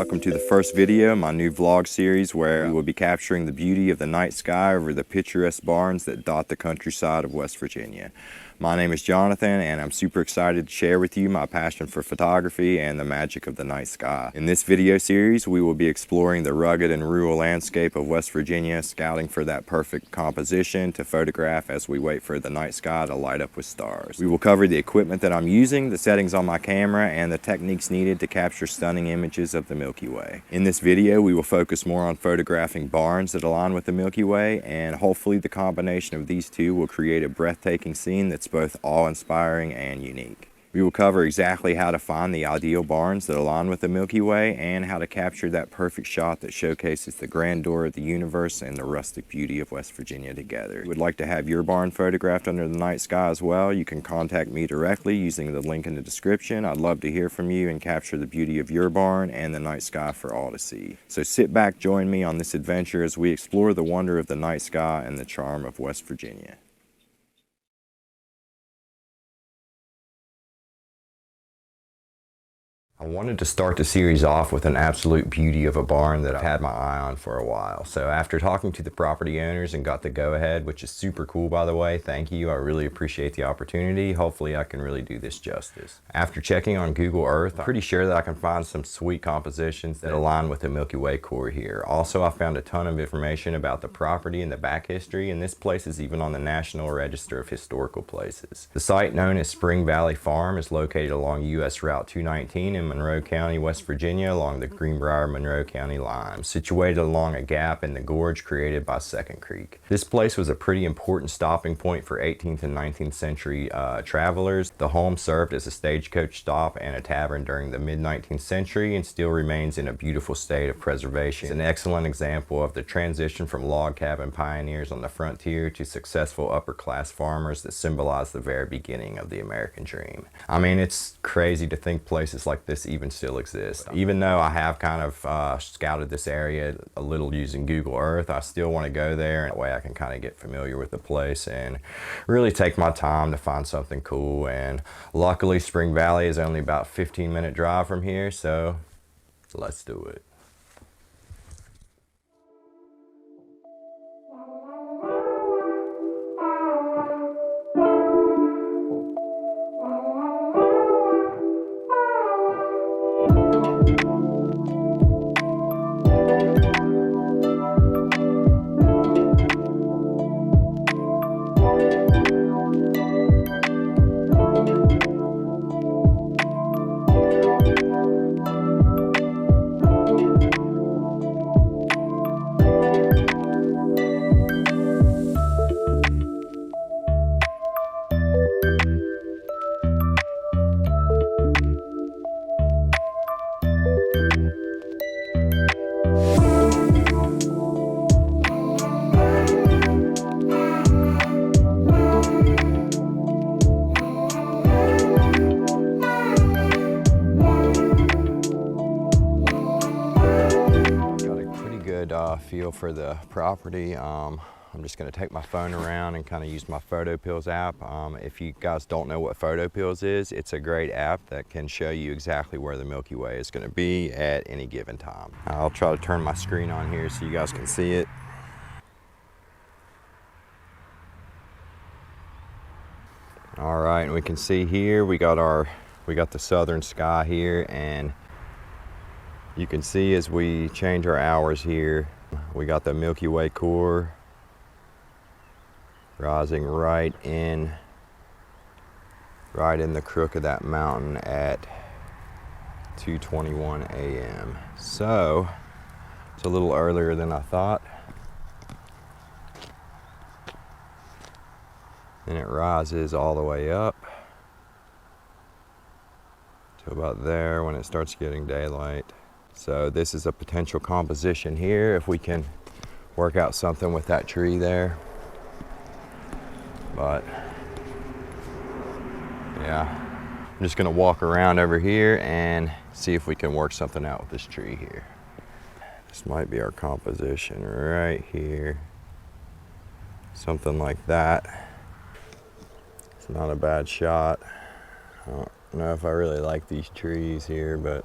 Welcome to the first video in my new vlog series where we will be capturing the beauty of the night sky over the picturesque barns that dot the countryside of West Virginia. My name is Jonathan and I'm super excited to share with you my passion for photography and the magic of the night sky. In this video series, we will be exploring the rugged and rural landscape of West Virginia, scouting for that perfect composition to photograph as we wait for the night sky to light up with stars. We will cover the equipment that I'm using, the settings on my camera, and the techniques needed to capture stunning images of the Milky Way. In this video, we will focus more on photographing barns that align with the Milky Way, and hopefully the combination of these two will create a breathtaking scene that's both awe-inspiring and unique. We will cover exactly how to find the ideal barns that align with the Milky Way and how to capture that perfect shot that showcases the grandeur of the universe and the rustic beauty of West Virginia together. If you would like to have your barn photographed under the night sky as well, you can contact me directly using the link in the description. I'd love to hear from you and capture the beauty of your barn and the night sky for all to see. So sit back, join me on this adventure as we explore the wonder of the night sky and the charm of West Virginia. I wanted to start the series off with an absolute beauty of a barn that I've had my eye on for a while. So after talking to the property owners and got the go-ahead, which is super cool by the way, thank you, I really appreciate the opportunity. Hopefully I can really do this justice. After checking on Google Earth, I'm pretty sure that I can find some sweet compositions that align with the Milky Way core here. Also, I found a ton of information about the property and the back history, and this place is even on the National Register of Historical Places. The site, known as Spring Valley Farm, is located along US Route 219 in Monroe County, West Virginia, along the Greenbrier-Monroe County line, situated along a gap in the gorge created by Second Creek. This place was a pretty important stopping point for 18th and 19th century travelers. The home served as a stagecoach stop and a tavern during the mid-19th century and still remains in a beautiful state of preservation. It's an excellent example of the transition from log cabin pioneers on the frontier to successful upper-class farmers that symbolize the very beginning of the American dream. I mean, it's crazy to think places like this even still exist. Even though I have kind of scouted this area a little using Google Earth, I still want to go there, and that way I can kind of get familiar with the place and really take my time to find something cool. And luckily Spring Valley is only about a 15-minute drive from here, so let's do it. Feel for the property. I'm just going to take my phone around and kind of use my Photopills app. If you guys don't know what Photopills is, it's a great app that can show you exactly where the Milky Way is going to be at any given time. I'll try to turn my screen on here so you guys can see it. All right, and we can see here we got the southern sky here, and you can see as we change our hours here, we got the Milky Way core rising right in the crook of that mountain at 2:21 a.m. So it's a little earlier than I thought. And it rises all the way up to about there when it starts getting daylight. So this is a potential composition here if we can work out something with that tree there. But yeah, I'm just gonna walk around over here and see if we can work something out with this tree here. This might be our composition right here. Something like that. It's not a bad shot. I don't know if I really like these trees here, but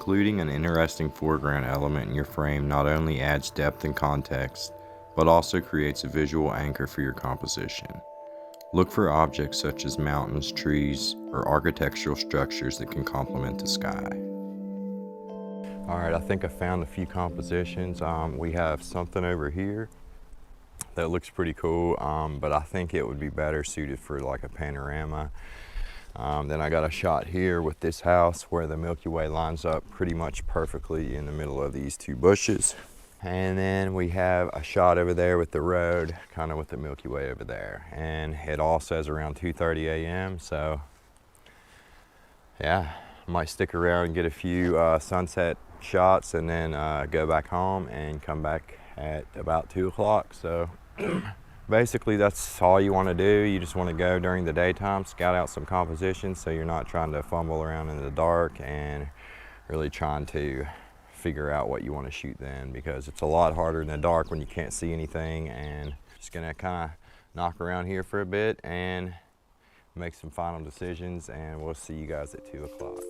Including an interesting foreground element in your frame not only adds depth and context, but also creates a visual anchor for your composition. Look for objects such as mountains, trees, or architectural structures that can complement the sky. All right, I think I found a few compositions. We have something over here that looks pretty cool, but I think it would be better suited for like a panorama. Then I got a shot here with this house where the Milky Way lines up pretty much perfectly in the middle of these two bushes. And then we have a shot over there with the road, kind of with the Milky Way over there. And it all says around 2:30 a.m. So yeah, I might stick around and get a few sunset shots and then go back home and come back at about 2 o'clock. So basically that's all you want to do. You just want to go during the daytime, scout out some compositions so you're not trying to fumble around in the dark and really trying to figure out what you want to shoot then, because it's a lot harder in the dark when you can't see anything. And just gonna kind of knock around here for a bit and make some final decisions, and we'll see you guys at 2 o'clock.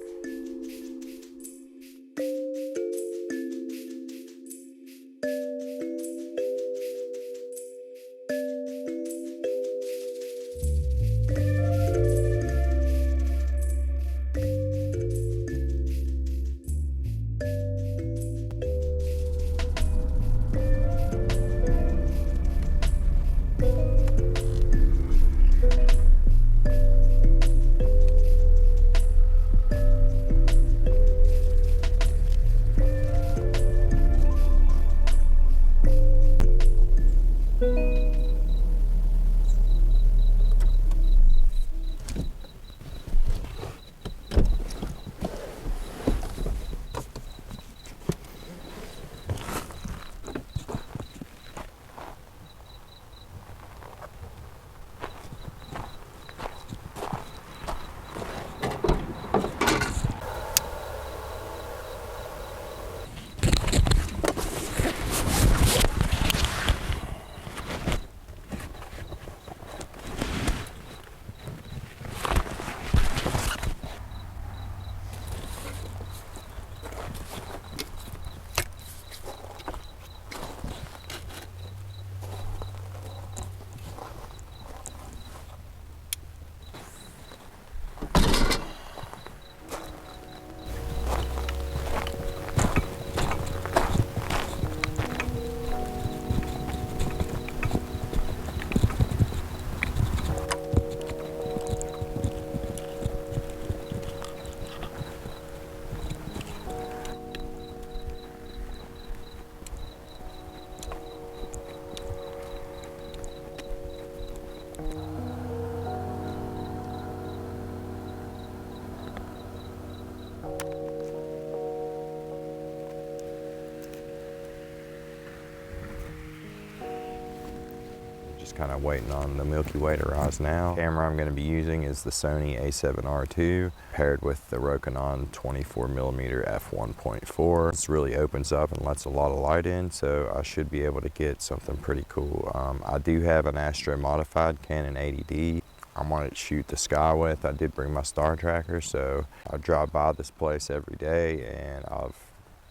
Just kind of waiting on the Milky Way to rise now. The camera I'm going to be using is the Sony a7R II paired with the Rokinon 24mm f1.4. This really opens up and lets a lot of light in, so I should be able to get something pretty cool. I do have an Astro modified Canon 80D I wanted to shoot the sky with. I did bring my star tracker, so I drive by this place every day and I've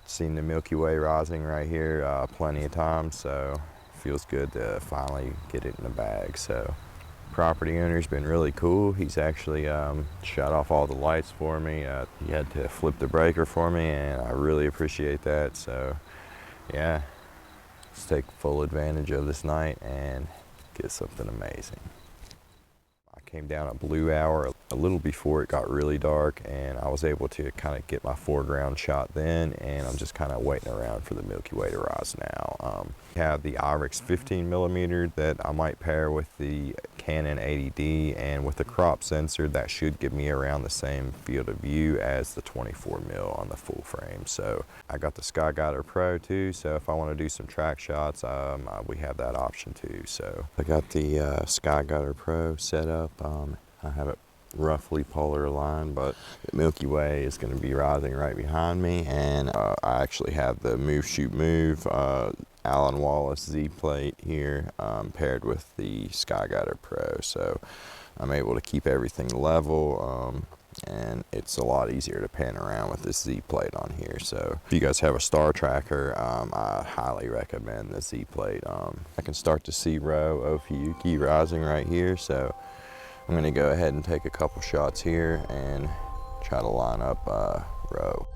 seen the Milky Way rising right here plenty of times, so feels good to finally get it in the bag. So property owner's been really cool. He's actually shut off all the lights for me. He had to flip the breaker for me, and I really appreciate that. So yeah, let's take full advantage of this night and get something amazing. I came down a blue hour a little before it got really dark, and I was able to kind of get my foreground shot then, and I'm just kind of waiting around for the Milky Way to rise now. I have the Irix 15mm that I might pair with the Canon 80D, and with the crop sensor that should give me around the same field of view as the 24mm on the full frame. So I got the Sky Guider Pro too, so if I want to do some track shots, we have that option too. So I got the Sky Guider Pro set up. I have it roughly polar aligned, but the Milky Way is going to be rising right behind me, and I actually have the Move Shoot Move Alan Wallace Z plate here paired with the Sky Guider Pro, so I'm able to keep everything level and it's a lot easier to pan around with this Z plate on here. So if you guys have a star tracker, I highly recommend the Z plate. I can start to see Rho Ophiuchi rising right here, so I'm gonna go ahead and take a couple shots here and try to line up Rho.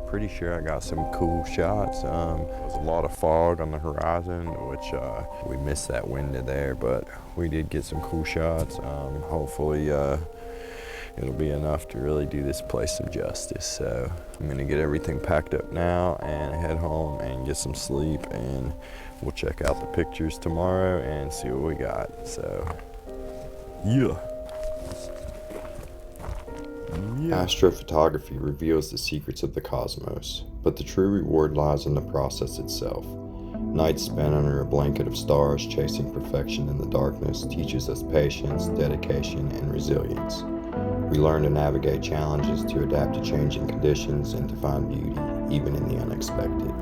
Pretty sure I got some cool shots. There was a lot of fog on the horizon, which we missed that window there, but we did get some cool shots. Hopefully it'll be enough to really do this place some justice. So I'm gonna get everything packed up now and head home and get some sleep, and we'll check out the pictures tomorrow and see what we got. So yeah. Astrophotography reveals the secrets of the cosmos, but the true reward lies in the process itself. Nights spent under a blanket of stars chasing perfection in the darkness teaches us patience, dedication, and resilience. We learn to navigate challenges, to adapt to changing conditions, and to find beauty, even in the unexpected.